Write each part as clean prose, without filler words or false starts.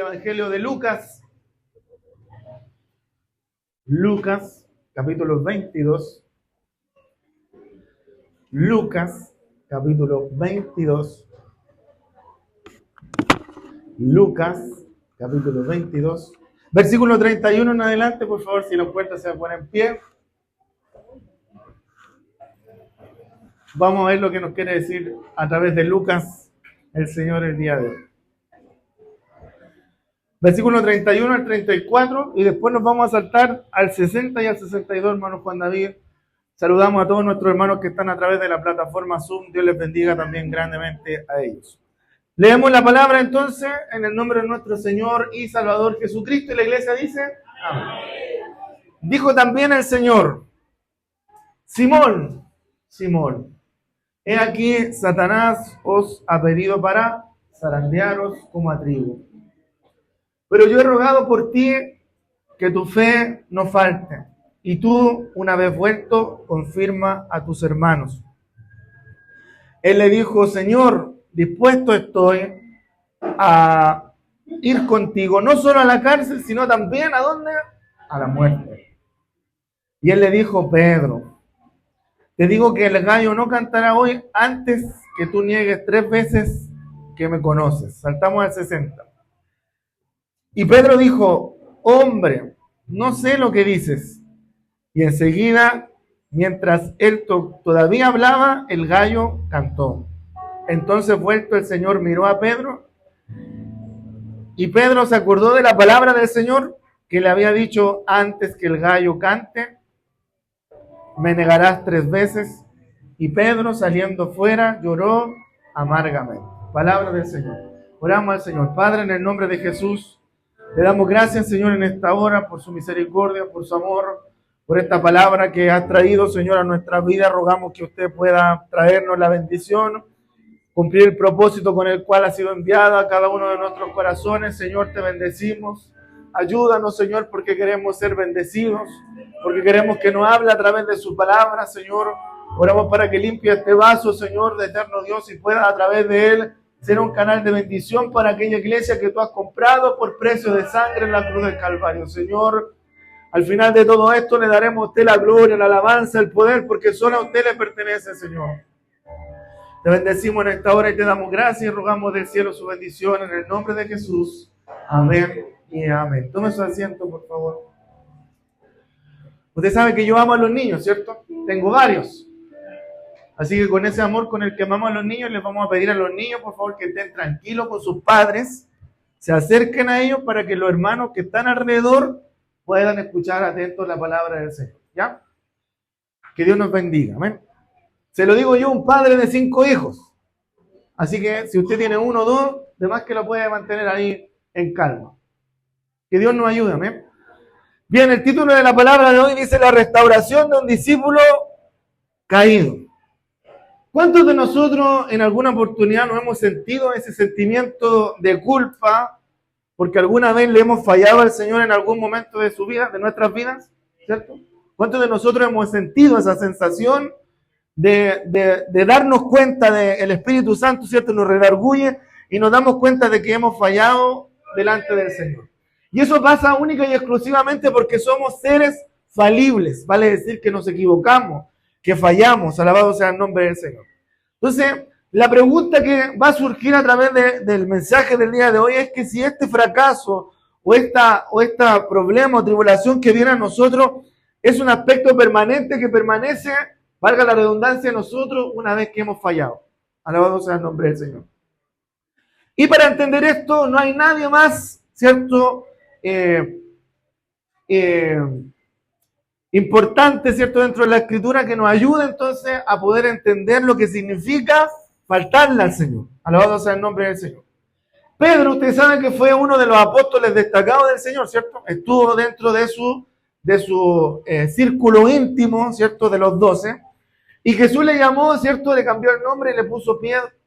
Evangelio de Lucas. Lucas, capítulo 22. Lucas, capítulo 22. Lucas, capítulo 22. Versículo 31 en adelante, por favor, si lo encuentran, se ponen en pie. Vamos a ver lo que nos quiere decir a través de Lucas el Señor el día de hoy. Versículo 31 al 34, y después nos vamos a saltar al 60 y al 62, hermano Juan David. Saludamos a todos nuestros hermanos que están a través de la plataforma Zoom. Dios les bendiga también grandemente a ellos. Leemos la palabra entonces en el nombre de nuestro Señor y Salvador Jesucristo, y la iglesia dice: amén. Dijo también el Señor: Simón, Simón, he aquí Satanás os ha pedido para zarandearos como a trigo. Pero yo he rogado por ti que tu fe no falte, y tú, una vez vuelto, confirma a tus hermanos. Él le dijo: Señor, dispuesto estoy a ir contigo, no solo a la cárcel, sino también ¿a dónde? A la muerte. Y él le dijo: Pedro, te digo que el gallo no cantará hoy antes que tú niegues 3 veces que me conoces. Saltamos al 60. Y Pedro dijo: hombre, no sé lo que dices. Y enseguida, mientras él todavía hablaba, el gallo cantó. Entonces, vuelto el Señor, miró a Pedro, y Pedro se acordó de la palabra del Señor que le había dicho: antes que el gallo cante, me negarás 3 veces. Y Pedro, saliendo fuera, lloró amargamente. Palabra del Señor. Oramos al Señor. Padre, en el nombre de Jesús, le damos gracias, Señor, en esta hora por su misericordia, por su amor, por esta palabra que has traído, Señor, a nuestra vida. Rogamos que usted pueda traernos la bendición, cumplir el propósito con el cual ha sido enviada a cada uno de nuestros corazones. Señor, te bendecimos. Ayúdanos, Señor, porque queremos ser bendecidos, porque queremos que nos hable a través de su palabra, Señor. Oramos para que limpie este vaso, Señor, de eterno Dios, y pueda a través de él ser un canal de bendición para aquella iglesia que tú has comprado por precio de sangre en la cruz del Calvario. Señor, al final de todo esto le daremos a usted la gloria, la alabanza, el poder, porque solo a usted le pertenece, Señor. Te bendecimos en esta hora y te damos gracias y rogamos del cielo su bendición en el nombre de Jesús. Amén y amén. Tome su asiento, por favor. Usted sabe que yo amo a los niños, ¿cierto? Tengo varios. Así que con ese amor con el que amamos a los niños, les vamos a pedir a los niños, por favor, que estén tranquilos con sus padres, se acerquen a ellos para que los hermanos que están alrededor puedan escuchar atentos la palabra del Señor, ¿ya? Que Dios nos bendiga, amén. Se lo digo yo, un padre de 5 hijos. Así que si usted tiene 1 o 2, de más que lo puede mantener ahí en calma. Que Dios nos ayude, amén. Bien, el título de la palabra de hoy dice: la restauración de un discípulo caído. ¿Cuántos de nosotros en alguna oportunidad nos hemos sentido ese sentimiento de culpa porque alguna vez le hemos fallado al Señor en algún momento de su vida, de nuestras vidas? ¿Cierto? ¿Cuántos de nosotros hemos sentido esa sensación de darnos cuenta del Espíritu Santo, ¿cierto? Nos redarguye y nos damos cuenta de que hemos fallado delante del Señor. Y eso pasa única y exclusivamente porque somos seres falibles, vale decir que nos equivocamos, que fallamos. Alabado sea el nombre del Señor. Entonces, la pregunta que va a surgir a través del mensaje del día de hoy es que si este fracaso o esta problema o tribulación que viene a nosotros es un aspecto permanente que permanece, valga la redundancia, en nosotros una vez que hemos fallado. Alabado sea el nombre del Señor. Y para entender esto, no hay nadie más, ¿cierto? Importante, ¿cierto?, dentro de la Escritura, que nos ayude entonces a poder entender lo que significa faltarle al Señor. Alabado sea el nombre del Señor. Pedro, usted sabe que fue uno de los apóstoles destacados del Señor, ¿cierto? Estuvo dentro de su círculo íntimo, ¿cierto?, de los 12. Y Jesús le llamó, ¿cierto?, le cambió el nombre y le puso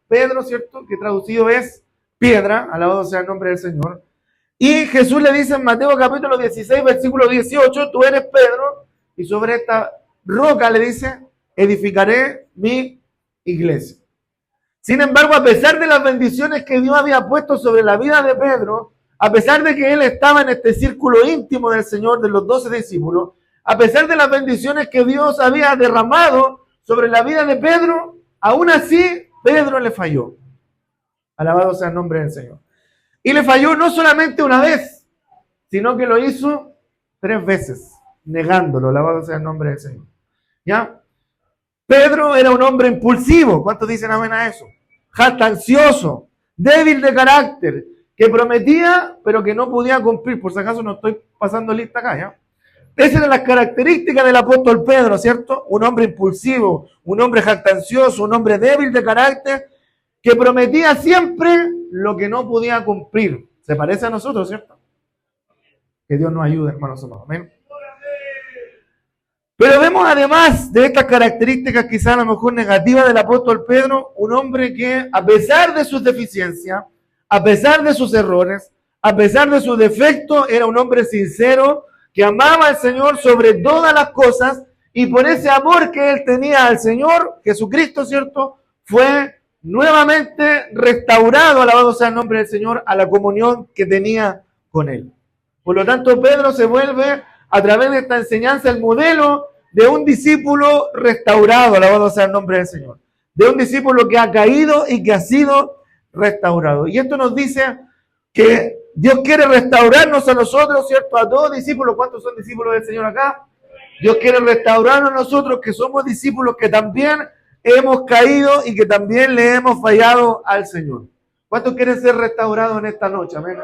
Pedro, ¿cierto?, que traducido es piedra. Alabado sea el nombre del Señor. Y Jesús le dice en Mateo capítulo 16, versículo 18, tú eres Pedro, y sobre esta roca, le dice, edificaré mi iglesia. Sin embargo, a pesar de las bendiciones que Dios había puesto sobre la vida de Pedro, a pesar de que él estaba en este círculo íntimo del Señor, de los 12 discípulos, a pesar de las bendiciones que Dios había derramado sobre la vida de Pedro, aún así Pedro le falló. Alabado sea el nombre del Señor. Y le falló no solamente una vez, sino que lo hizo 3 veces, negándolo. Alabado sea el nombre del Señor. ¿Ya? Pedro era un hombre impulsivo. ¿Cuántos dicen amén a eso? Jactancioso, débil de carácter, que prometía, pero que no podía cumplir. Por si acaso no estoy pasando lista acá, ¿ya? Esas eran las características del apóstol Pedro, ¿cierto? Un hombre impulsivo, un hombre jactancioso, un hombre débil de carácter, que prometía siempre lo que no podía cumplir. Se parece a nosotros, ¿cierto? Que Dios nos ayude, hermanos. Amén. Pero vemos además de estas características quizás a lo mejor negativas del apóstol Pedro, un hombre que a pesar de sus deficiencias, a pesar de sus errores, a pesar de sus defectos, era un hombre sincero, que amaba al Señor sobre todas las cosas, y por ese amor que él tenía al Señor, Jesucristo, ¿cierto? Fue nuevamente restaurado, alabado sea el nombre del Señor, a la comunión que tenía con él. Por lo tanto, Pedro se vuelve a través de esta enseñanza el modelo de un discípulo restaurado, alabado sea el nombre del Señor. De un discípulo que ha caído y que ha sido restaurado. Y esto nos dice que Dios quiere restaurarnos a nosotros, ¿cierto? A todos discípulos. ¿Cuántos son discípulos del Señor acá? Dios quiere restaurarnos a nosotros que somos discípulos que también hemos caído y que también le hemos fallado al Señor. ¿Cuántos quieren ser restaurados en esta noche? Amén.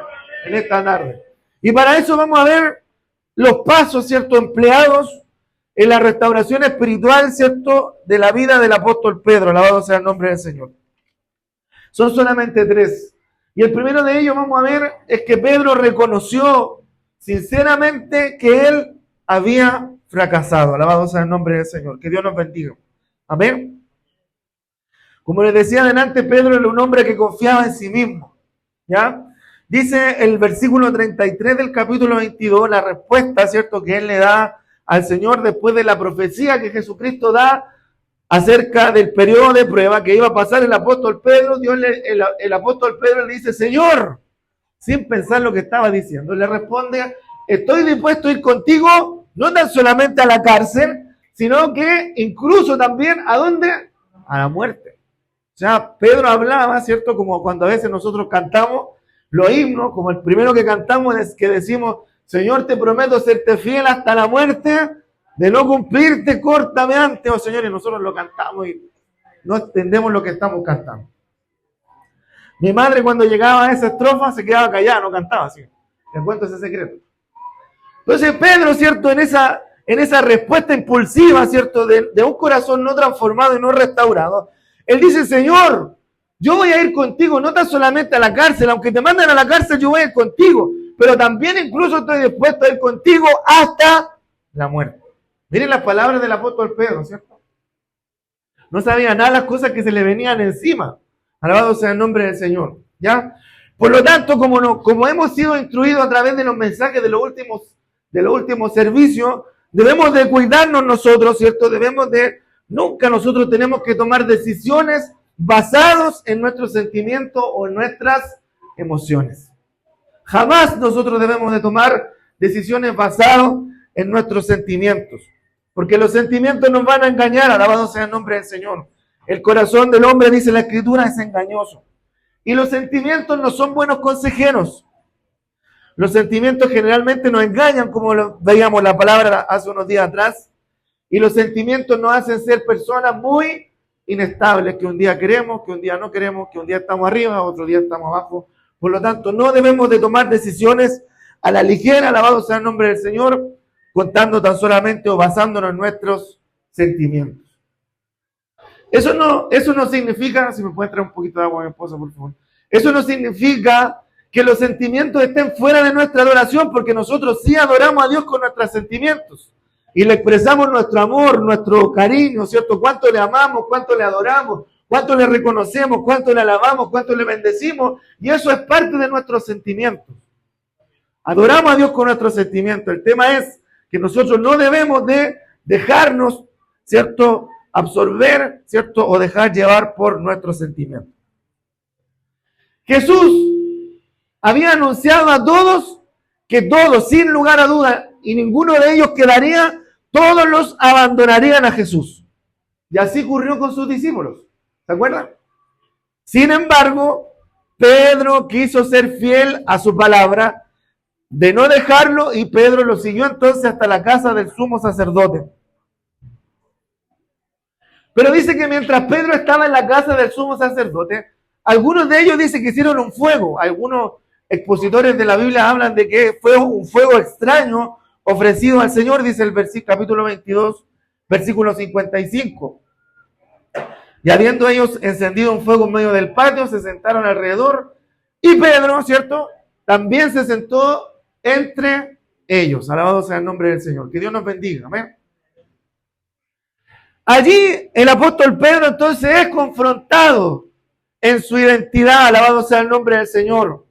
En esta tarde. Y para eso vamos a ver los pasos, ¿cierto? Empleados en la restauración espiritual, ¿cierto? De la vida del apóstol Pedro. Alabado sea el nombre del Señor. Son solamente 3. Y el primero de ellos, vamos a ver, es que Pedro reconoció sinceramente que él había fracasado. Alabado sea el nombre del Señor. Que Dios nos bendiga. Amén. Como les decía adelante, Pedro era un hombre que confiaba en sí mismo. ¿Ya? Dice el versículo 33 del capítulo 22, la respuesta, ¿cierto?, que él le da al Señor después de la profecía que Jesucristo da acerca del periodo de prueba que iba a pasar el apóstol Pedro. El apóstol Pedro le dice, Señor, sin pensar lo que estaba diciendo, le responde, estoy dispuesto a ir contigo, no tan solamente a la cárcel, sino que incluso también, ¿a dónde? A la muerte. O sea, Pedro hablaba, ¿cierto?, como cuando a veces nosotros cantamos los himnos, como el primero que cantamos es que decimos, Señor, te prometo serte fiel hasta la muerte, de no cumplirte, córtame antes, oh Señor, y nosotros lo cantamos y no entendemos lo que estamos cantando. Mi madre cuando llegaba a esa estrofa se quedaba callada, no cantaba así. Les cuento ese secreto. Entonces Pedro, ¿cierto?, en esa respuesta impulsiva, ¿cierto?, de un corazón no transformado y no restaurado, él dice, Señor, yo voy a ir contigo, no tan solamente a la cárcel, aunque te manden a la cárcel, yo voy a ir contigo, pero también incluso estoy dispuesto a ir contigo hasta la muerte. Miren las palabras del apóstol Pedro, ¿cierto? No sabía nada las cosas que se le venían encima. Alabado sea el nombre del Señor, ¿ya? Por lo tanto, como hemos sido instruidos a través de los mensajes de los últimos servicios, debemos de cuidarnos nosotros, ¿cierto? Nunca nosotros tenemos que tomar decisiones basados en nuestros sentimientos o en nuestras emociones. Jamás nosotros debemos de tomar decisiones basadas en nuestros sentimientos, porque los sentimientos nos van a engañar, alabado sea el nombre del Señor. El corazón del hombre, dice la Escritura, es engañoso. Y los sentimientos no son buenos consejeros. Los sentimientos generalmente nos engañan, como veíamos la palabra hace unos días atrás, y los sentimientos nos hacen ser personas muy inestables, que un día queremos, que un día no queremos, que un día estamos arriba, otro día estamos abajo. Por lo tanto, no debemos de tomar decisiones a la ligera, alabado sea el nombre del Señor, contando tan solamente o basándonos en nuestros sentimientos. Eso no significa, si me puede traer un poquito de agua a mi esposa, por favor. Eso no significa que los sentimientos estén fuera de nuestra adoración, porque nosotros sí adoramos a Dios con nuestros sentimientos. Y le expresamos nuestro amor, nuestro cariño, ¿cierto? Cuánto le amamos, cuánto le adoramos, cuánto le reconocemos, cuánto le alabamos, cuánto le bendecimos. Y eso es parte de nuestros sentimientos. Adoramos a Dios con nuestros sentimientos. El tema es que nosotros no debemos de dejarnos, ¿cierto?, absorber, ¿cierto?, o dejar llevar por nuestros sentimientos. Jesús había anunciado a todos que todos, sin lugar a duda, y ninguno de ellos quedaría, todos los abandonarían a Jesús. Y así ocurrió con sus discípulos. ¿Se acuerdan? Sin embargo, Pedro quiso ser fiel a su palabra de no dejarlo y Pedro lo siguió entonces hasta la casa del sumo sacerdote. Pero dice que mientras Pedro estaba en la casa del sumo sacerdote, algunos de ellos dicen que hicieron un fuego. Algunos expositores de la Biblia hablan de que fue un fuego extraño ofrecido al Señor, dice el capítulo 22, versículo 55. Y habiendo ellos encendido un fuego en medio del patio, se sentaron alrededor y Pedro, ¿cierto?, también se sentó entre ellos. Alabado sea el nombre del Señor. Que Dios nos bendiga. Amén. Allí el apóstol Pedro entonces es confrontado en su identidad. Alabado sea el nombre del Señor.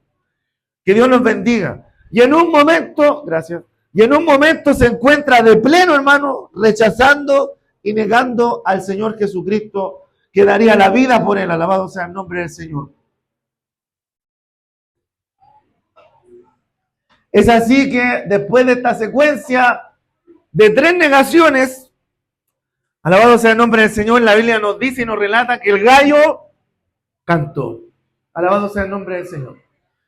Que Dios nos bendiga. Y en un momento, gracias, y en un momento se encuentra de pleno, hermano, rechazando y negando al Señor Jesucristo, que daría la vida por él. Alabado sea el nombre del Señor. Es así que después de esta secuencia de 3 negaciones, alabado sea el nombre del Señor, la Biblia nos dice y nos relata que el gallo cantó. Alabado sea el nombre del Señor.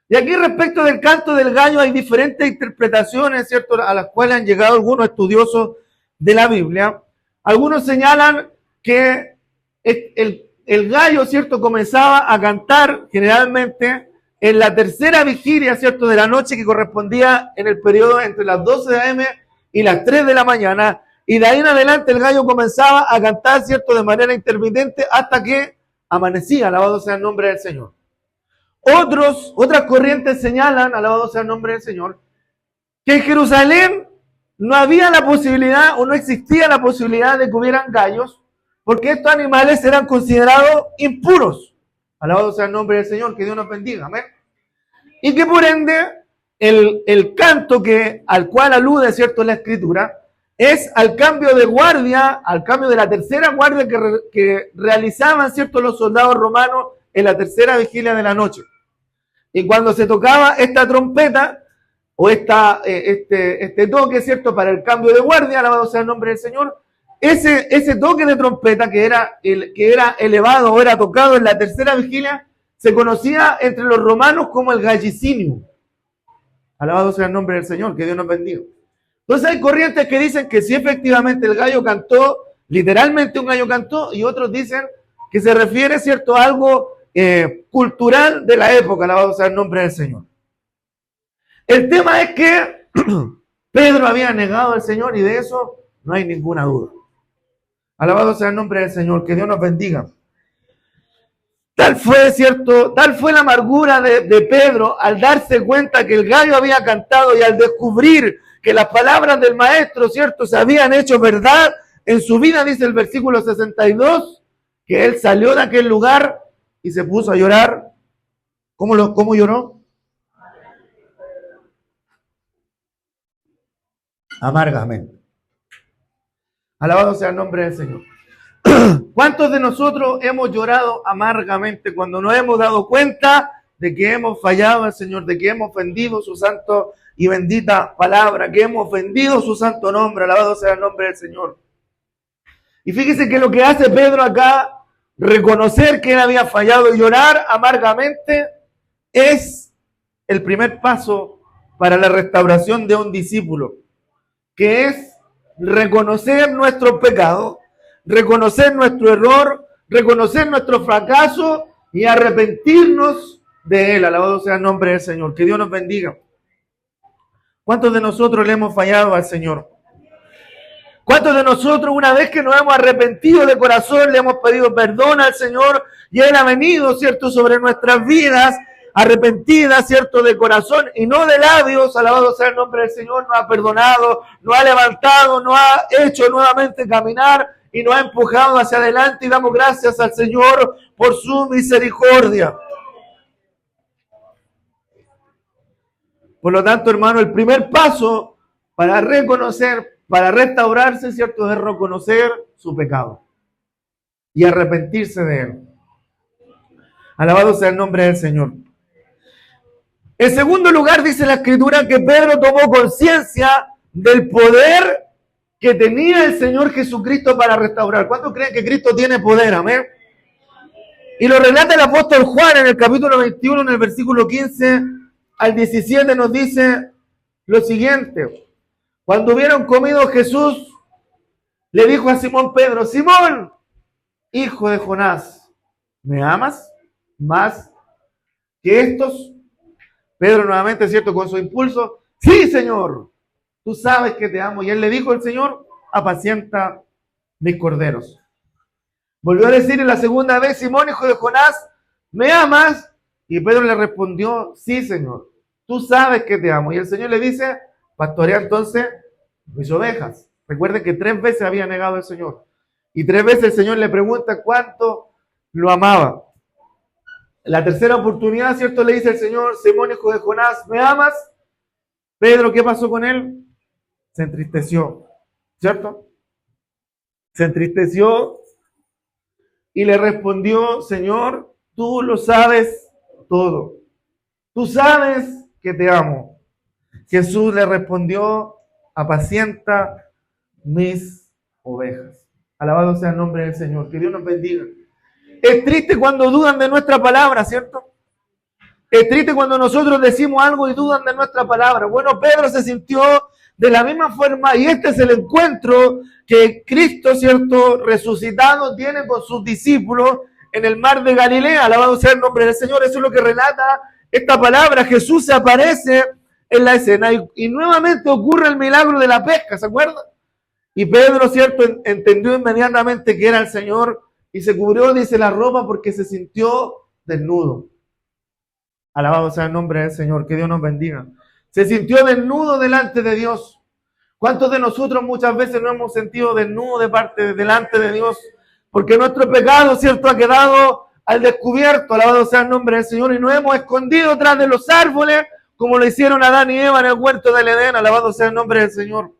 Y aquí respecto del canto del gallo hay diferentes interpretaciones, ¿cierto?, a las cuales han llegado algunos estudiosos de la Biblia. Algunos señalan que el gallo, ¿cierto?, comenzaba a cantar generalmente en la tercera vigilia, ¿cierto?, de la noche, que correspondía en el periodo entre las 12 a.m. y las 3 de la mañana. Y de ahí en adelante el gallo comenzaba a cantar, ¿cierto?, de manera intermitente hasta que amanecía. Alabado sea el nombre del Señor. Otras corrientes señalan, alabado sea el nombre del Señor, que en Jerusalén no había la posibilidad o no existía la posibilidad de que hubieran gallos, porque estos animales eran considerados impuros. Alabado sea el nombre del Señor, que Dios nos bendiga, amén. Y que por ende, el canto al cual alude, ¿cierto?, la Escritura, es al cambio de guardia, al cambio de la tercera guardia que realizaban, ¿cierto?, los soldados romanos en la tercera vigilia de la noche. Y cuando se tocaba esta trompeta, o este toque, ¿cierto?, para el cambio de guardia, alabado sea el nombre del Señor, ese toque de trompeta que era elevado o era tocado en la tercera vigilia, se conocía entre los romanos como el gallicinio. Alabado sea el nombre del Señor, que Dios nos bendiga. Entonces hay corrientes que dicen que sí, efectivamente el gallo cantó, literalmente un gallo cantó, y otros dicen que se refiere, ¿cierto?, a algo cultural de la época. Alabado sea el nombre del Señor. El tema es que Pedro había negado al Señor y de eso no hay ninguna duda. Alabado sea el nombre del Señor, que Dios nos bendiga. Tal fue, ¿cierto?, tal fue la amargura de Pedro al darse cuenta que el gallo había cantado y al descubrir que las palabras del maestro, ¿cierto?, se habían hecho verdad en su vida, dice el versículo 62, que él salió de aquel lugar y se puso a llorar. ¿Cómo lloró? Amargamente. Alabado sea el nombre del Señor. ¿Cuántos de nosotros hemos llorado amargamente cuando nos hemos dado cuenta de que hemos fallado al Señor, de que hemos ofendido su santo y bendita palabra, que hemos ofendido su santo nombre? Alabado sea el nombre del Señor. Y fíjese que lo que hace Pedro acá, reconocer que él había fallado y llorar amargamente, es el primer paso para la restauración de un discípulo, que es reconocer nuestro pecado, reconocer nuestro error, reconocer nuestro fracaso y arrepentirnos de él. Alabado sea el nombre del Señor. Que Dios nos bendiga. ¿Cuántos de nosotros le hemos fallado al Señor? ¿Cuántos de nosotros, una vez que nos hemos arrepentido de corazón, le hemos pedido perdón al Señor y Él ha venido, ¿cierto?, sobre nuestras vidas, arrepentidas, ¿cierto?, de corazón y no de labios? Alabado sea el nombre del Señor. Nos ha perdonado, nos ha levantado, nos ha hecho nuevamente caminar y nos ha empujado hacia adelante, y damos gracias al Señor por su misericordia. Por lo tanto, hermano, el primer paso para reconocer, para restaurarse, ¿cierto?, es reconocer su pecado y arrepentirse de él. Alabado sea el nombre del Señor. En segundo lugar, dice la Escritura que Pedro tomó conciencia del poder que tenía el Señor Jesucristo para restaurar. ¿Cuántos creen que Cristo tiene poder? Amén. Y lo relata el apóstol Juan en el capítulo 21, en el versículo 15 al 17, nos dice lo siguiente. Cuando hubieron comido, Jesús le dijo a Simón Pedro: Simón, hijo de Jonás, ¿me amas más que estos? Pedro nuevamente, ¿cierto? Con su impulso: sí, Señor, tú sabes que te amo. Y él le dijo al Señor: apacienta mis corderos. Volvió a decir en la segunda vez: Simón, hijo de Jonás, ¿me amas? Y Pedro le respondió: sí, Señor, tú sabes que te amo. Y el Señor le dice: pastorea entonces mis ovejas. Recuerden que 3 veces había negado al Señor. Y 3 veces el Señor le pregunta cuánto lo amaba. La tercera oportunidad, ¿cierto? Le dice el Señor: Simón, hijo de Jonás, ¿me amas? Pedro, ¿qué pasó con él? Se entristeció, ¿cierto? Se entristeció y le respondió: Señor, tú lo sabes todo. Tú sabes que te amo. Jesús le respondió: apacienta mis ovejas. Alabado sea el nombre del Señor. Que Dios nos bendiga. Es triste cuando dudan de nuestra palabra, ¿cierto? Es triste cuando nosotros decimos algo y dudan de nuestra palabra. Bueno, Pedro se sintió de la misma forma, y este es el encuentro que Cristo, ¿cierto?, resucitado tiene con sus discípulos en el mar de Galilea. Alabado sea el nombre del Señor. Eso es lo que relata esta palabra. Jesús se aparece en la escena y nuevamente ocurre el milagro de la pesca, ¿se acuerdan? Y Pedro, ¿cierto?, entendió inmediatamente que era el Señor y se cubrió, dice, la ropa porque se sintió desnudo. Alabado sea el nombre del Señor, que Dios nos bendiga. Se sintió desnudo delante de Dios. ¿Cuántos de nosotros muchas veces nos hemos sentido desnudos delante de Dios? Porque nuestro pecado, ¿cierto?, ha quedado al descubierto. Alabado sea el nombre del Señor. Y nos hemos escondido tras de los árboles, como lo hicieron Adán y Eva en el huerto del Edén. Alabado sea el nombre del Señor.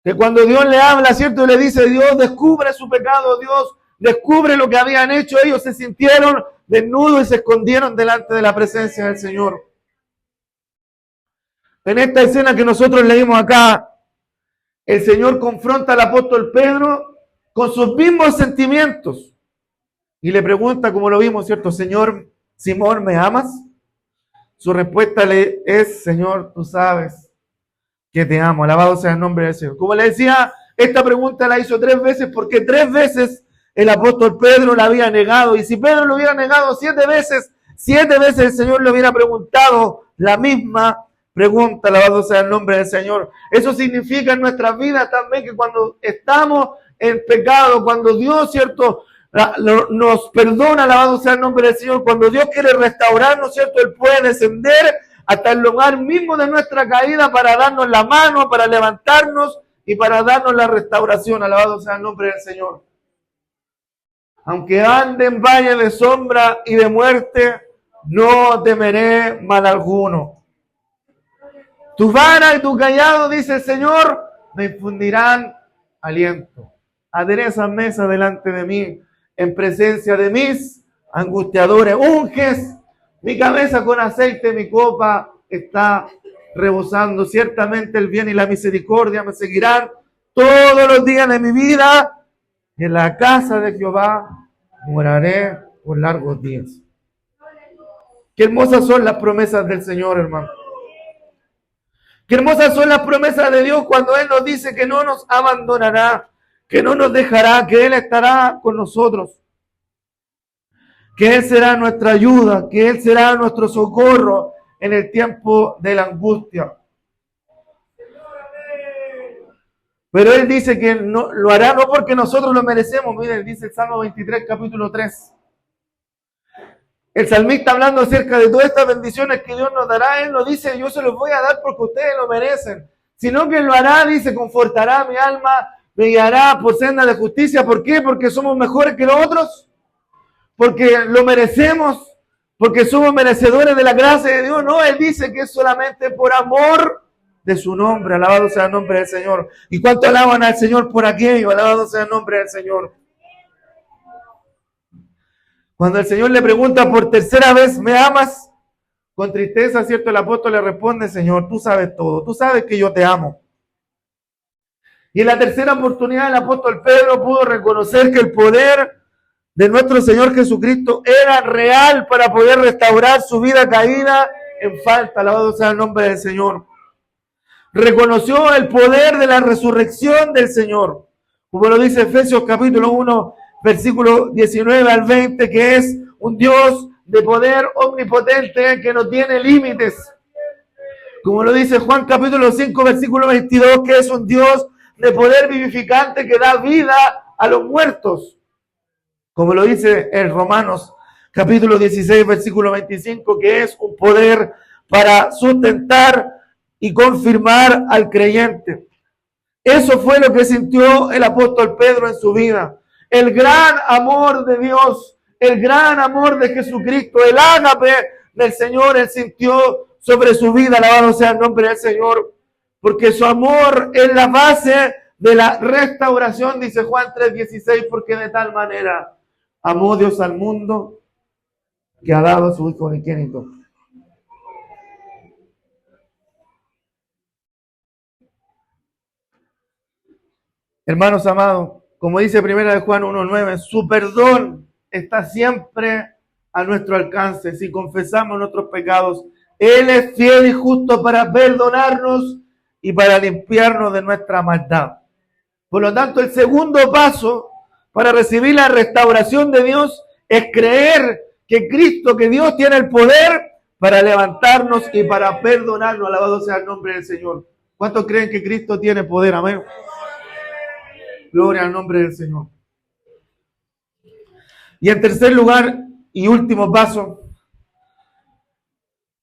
Que cuando Dios le habla, ¿cierto?, y le dice: Dios descubre su pecado, Dios descubre lo que habían hecho, ellos se sintieron desnudos y se escondieron delante de la presencia del Señor. En esta escena que nosotros leímos acá, el Señor confronta al apóstol Pedro con sus mismos sentimientos y le pregunta, como lo vimos, ¿cierto? Señor, Simón, ¿me amas? Su respuesta es: Señor, tú sabes que te amo. Alabado sea el nombre del Señor. Como le decía, esta pregunta la hizo 3 veces porque 3 veces el apóstol Pedro la había negado. Y si Pedro lo hubiera negado 7 veces, 7 veces el Señor le hubiera preguntado la misma pregunta. Alabado sea el nombre del Señor. Eso significa en nuestras vidas también que cuando estamos en pecado, cuando Dios, ¿cierto?, nos perdona, alabado sea el nombre del Señor, cuando Dios quiere restaurarnos, ¿cierto?, Él puede descender hasta el lugar mismo de nuestra caída para darnos la mano, para levantarnos y para darnos la restauración. Alabado sea el nombre del Señor. Aunque ande en valle de sombra y de muerte, no temeré mal alguno. Tu vara y tu cayado, dice el Señor, me infundirán aliento. Aderezas mesa delante de mí, en presencia de mis angustiadores. Unges mi cabeza con aceite, mi copa está rebosando. Ciertamente el bien y la misericordia me seguirán todos los días de mi vida. Y en la casa de Jehová moraré por largos días. Qué hermosas son las promesas del Señor, hermano. Qué hermosas son las promesas de Dios cuando Él nos dice que no nos abandonará, que no nos dejará, que Él estará con nosotros, que Él será nuestra ayuda, que Él será nuestro socorro en el tiempo de la angustia. Pero Él dice que no, lo hará no porque nosotros lo merecemos. Miren, dice el Salmo 23, capítulo 3. El salmista, hablando acerca de todas estas bendiciones que Dios nos dará, Él nos dice: yo se los voy a dar porque ustedes lo merecen. Sino que lo hará, dice: confortará mi alma, me guiará por senda de justicia. ¿Por qué? Porque somos mejores que los otros. Porque lo merecemos. Porque somos merecedores de la gracia de Dios. No, Él dice que es solamente por amor de su nombre. Alabado sea el nombre del Señor. ¿Y cuánto alaban al Señor por aquello? Alabado sea el nombre del Señor. Cuando el Señor le pregunta por tercera vez: ¿me amas? Con tristeza, ¿cierto? El apóstol le responde, Señor, tú sabes todo, tú sabes que yo te amo. Y en la tercera oportunidad el apóstol Pedro pudo reconocer que el poder de nuestro Señor Jesucristo era real para poder restaurar su vida caída en falta. Alabado sea el nombre del Señor. Reconoció el poder de la resurrección del Señor, como lo dice Efesios capítulo 1, versículo 19 al 20, que es un Dios de poder omnipotente que no tiene límites. Como lo dice Juan capítulo 5, versículo 22, que es un Dios de poder vivificante que da vida a los muertos. Como lo dice en Romanos capítulo 16, versículo 25, que es un poder para sustentar y confirmar al creyente. Eso fue lo que sintió el apóstol Pedro en su vida. El gran amor de Dios, el gran amor de Jesucristo, el ágape del Señor, él sintió sobre su vida. Alabado sea el nombre del Señor, porque su amor es la base de la restauración, dice Juan 3:16, porque de tal manera amó Dios al mundo que ha dado a su Hijo unigénito. Hermanos amados, como dice Primera de Juan 1:9, su perdón está siempre a nuestro alcance. Si confesamos nuestros pecados, Él es fiel y justo para perdonarnos y para limpiarnos de nuestra maldad. Por lo tanto, el segundo paso para recibir la restauración de Dios es creer que Cristo, que Dios tiene el poder para levantarnos y para perdonarnos. Alabado sea el nombre del Señor. ¿Cuántos creen que Cristo tiene poder? Amén. Gloria al nombre del Señor. Y en tercer lugar y último paso,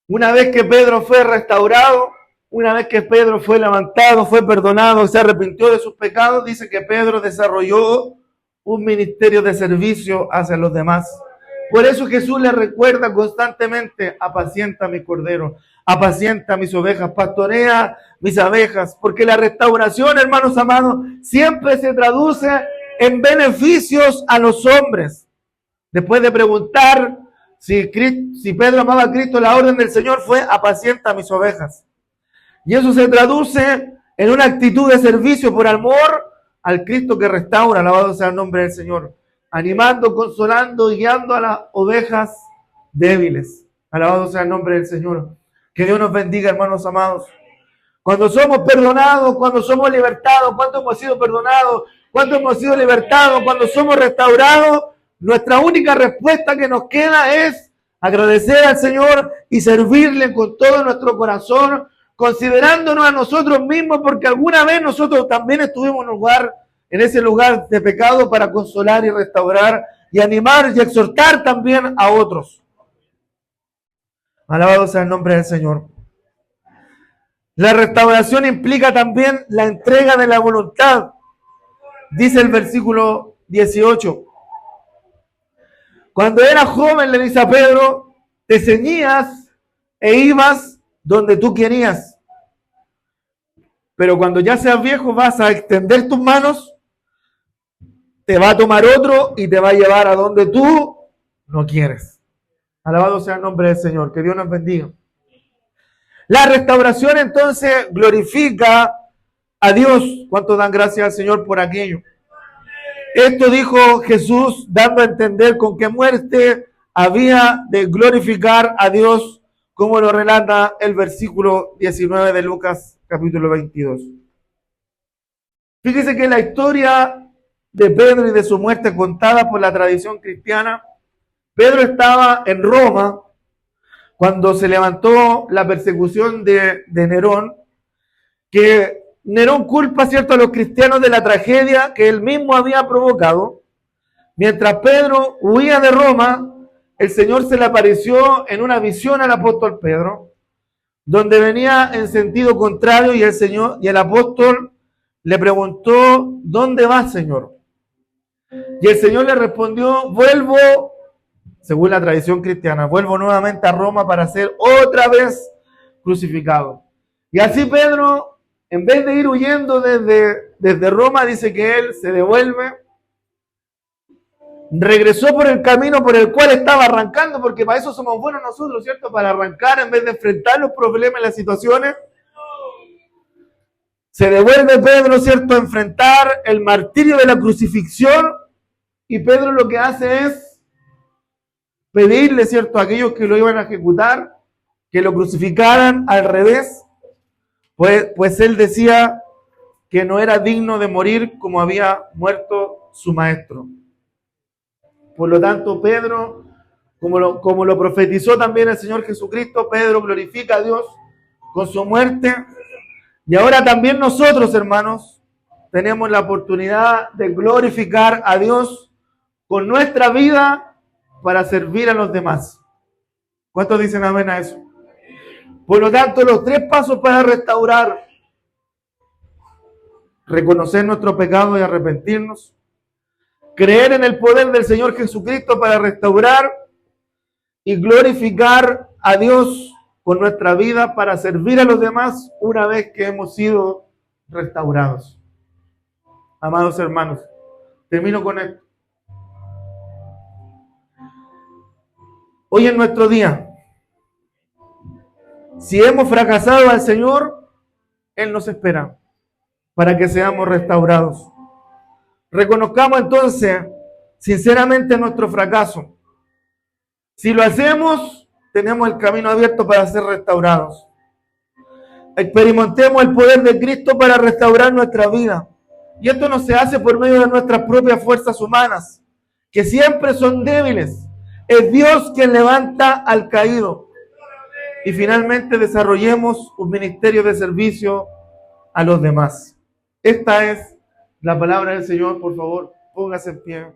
una vez que Pedro fue restaurado, una vez que Pedro fue levantado, fue perdonado, se arrepintió de sus pecados, dice que Pedro desarrolló un ministerio de servicio hacia los demás. Por eso Jesús le recuerda constantemente: apacienta mi cordero, apacienta mis ovejas, pastorea mis abejas, porque la restauración, hermanos amados, siempre se traduce en beneficios a los hombres. Después de preguntar si Pedro amaba a Cristo, la orden del Señor fue: apacienta mis ovejas. Y eso se traduce en una actitud de servicio por amor al Cristo que restaura. Alabado sea el nombre del Señor. Animando, consolando y guiando a las ovejas débiles. Alabado sea el nombre del Señor. Que Dios nos bendiga, hermanos amados. Cuando somos perdonados, cuando somos libertados, cuando hemos sido perdonados, cuando hemos sido libertados, cuando somos restaurados, nuestra única respuesta que nos queda es agradecer al Señor y servirle con todo nuestro corazón, considerándonos a nosotros mismos, porque alguna vez nosotros también estuvimos en ese lugar de pecado para consolar y restaurar y animar y exhortar también a otros. Alabado sea el nombre del Señor. La restauración implica también la entrega de la voluntad. Dice el versículo 18. Cuando era joven, le dice a Pedro, te ceñías e ibas donde tú querías. Pero cuando ya seas viejo, vas a extender tus manos, te va a tomar otro y te va a llevar a donde tú no quieres. Alabado sea el nombre del Señor. Que Dios nos bendiga. La restauración entonces glorifica a Dios. ¿Cuántos dan gracias al Señor por aquello? Esto dijo Jesús, dando a entender con qué muerte había de glorificar a Dios, como lo relata el versículo 19 de Lucas capítulo 22. Fíjese que la historia de Pedro y de su muerte contada por la tradición cristiana, Pedro estaba en Roma cuando se levantó la persecución de Nerón, que Nerón culpa, ¿cierto?, a los cristianos de la tragedia que él mismo había provocado. Mientras Pedro huía de Roma, el Señor se le apareció en una visión al apóstol Pedro, donde venía en sentido contrario, y el apóstol le preguntó: ¿dónde vas, Señor? Y el Señor le respondió: vuelvo, según la tradición cristiana, vuelvo nuevamente a Roma para ser otra vez crucificado. Y así Pedro, en vez de ir huyendo desde Roma, dice que él se devuelve regresó por el camino por el cual estaba arrancando, porque para eso somos buenos nosotros, ¿cierto? Para arrancar en vez de enfrentar los problemas y las situaciones. Se devuelve Pedro, ¿cierto?, a enfrentar el martirio de la crucifixión, y Pedro lo que hace es pedirle, ¿cierto?, a aquellos que lo iban a ejecutar, que lo crucificaran al revés, pues él decía que no era digno de morir como había muerto su maestro. Por lo tanto, Pedro, como lo profetizó también el Señor Jesucristo, Pedro glorifica a Dios con su muerte. Y ahora también nosotros, hermanos, tenemos la oportunidad de glorificar a Dios con nuestra vida para servir a los demás. ¿Cuántos dicen amén a eso? Por lo tanto, los 3 pasos para restaurar: reconocer nuestro pecado y arrepentirnos, creer en el poder del Señor Jesucristo para restaurar, y glorificar a Dios con nuestra vida para servir a los demás una vez que hemos sido restaurados. Amados hermanos, termino con esto. Hoy es nuestro día. Si hemos fracasado al Señor, Él nos espera para que seamos restaurados. Reconozcamos entonces sinceramente nuestro fracaso. Si lo hacemos, tenemos el camino abierto para ser restaurados. Experimentemos el poder de Cristo para restaurar nuestra vida. Y esto no se hace por medio de nuestras propias fuerzas humanas, que siempre son débiles. Es Dios quien levanta al caído. Y finalmente desarrollemos un ministerio de servicio a los demás. Esta es la palabra del Señor. Por favor, póngase en pie.